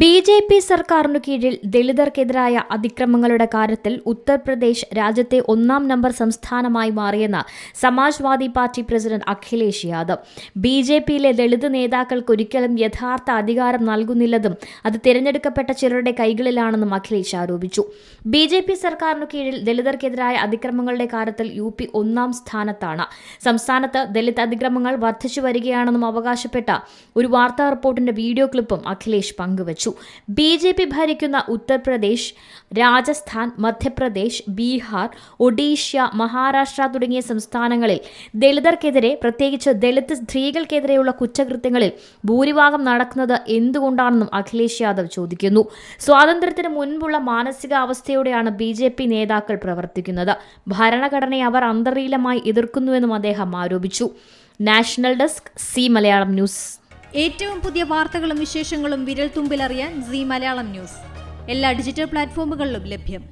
BJP. സർക്കാരിനു കീഴിൽ ദളിതർക്കെതിരായ അതിക്രമങ്ങളുടെ കാര്യത്തിൽ ഉത്തർപ്രദേശ് രാജ്യത്തെ 1-ാം നമ്പർ സംസ്ഥാനമായി മാറിയെന്ന് സമാജ്വാദി പാർട്ടി പ്രസിഡന്റ് അഖിലേഷ് യാദവ്. ബി.ജെ.പിയിലെ ദളിത് നേതാക്കൾക്കൊരിക്കലും യഥാർത്ഥ അധികാരം നൽകുന്നില്ലെന്നും അത് തിരഞ്ഞെടുക്കപ്പെട്ട ചിലരുടെ കൈകളിലാണെന്നും അഖിലേഷ് ആരോപിച്ചു. ബി.ജെ.പി. സർക്കാരിനു കീഴിൽ ദളിതർക്കെതിരായ അതിക്രമങ്ങളുടെ കാര്യത്തിൽ യു.പി. 1-ാം സ്ഥാനത്താണ്. സംസ്ഥാനത്ത് ദളിത് അതിക്രമങ്ങൾ വർദ്ധിച്ചു വരികയാണെന്നും അവകാശപ്പെട്ട ഒരു വാർത്താ റിപ്പോർട്ടിന്റെ വീഡിയോ ക്ലിപ്പും അഖിലേഷ് പങ്കുവച്ചു. ബി.ജെ.പി. ഭരിക്കുന്ന ഉത്തർപ്രദേശ്, രാജസ്ഥാൻ, മധ്യപ്രദേശ്, ബീഹാർ, ഒഡീഷ, മഹാരാഷ്ട്ര തുടങ്ങിയ സംസ്ഥാനങ്ങളിൽ ദളിതർക്കെതിരെ, പ്രത്യേകിച്ച് ദളിത് സ്ത്രീകൾക്കെതിരെയുള്ള കുറ്റകൃത്യങ്ങളിൽ ഭൂരിഭാഗം നടക്കുന്നത് എന്തുകൊണ്ടാണെന്നും അഖിലേഷ് യാദവ് ചോദിക്കുന്നു. സ്വാതന്ത്ര്യത്തിന് മുൻപുള്ള മാനസികാവസ്ഥയോടെയാണ് ബി.ജെ.പി. നേതാക്കൾ പ്രവർത്തിക്കുന്നത്. ഭരണഘടനയെ അവർ അന്തർലീനമായി എതിർക്കുന്നുവെന്നും അദ്ദേഹം ആരോപിച്ചു. National desk, C Malayalam news. ഏറ്റവും പുതിയ വാർത്തകളും വിശേഷങ്ങളും വിരൽ തുമ്പിലറിയാൻ സി മലയാളം ന്യൂസ് എല്ലാ ഡിജിറ്റൽ പ്ലാറ്റ്ഫോമുകളിലും ലഭ്യം.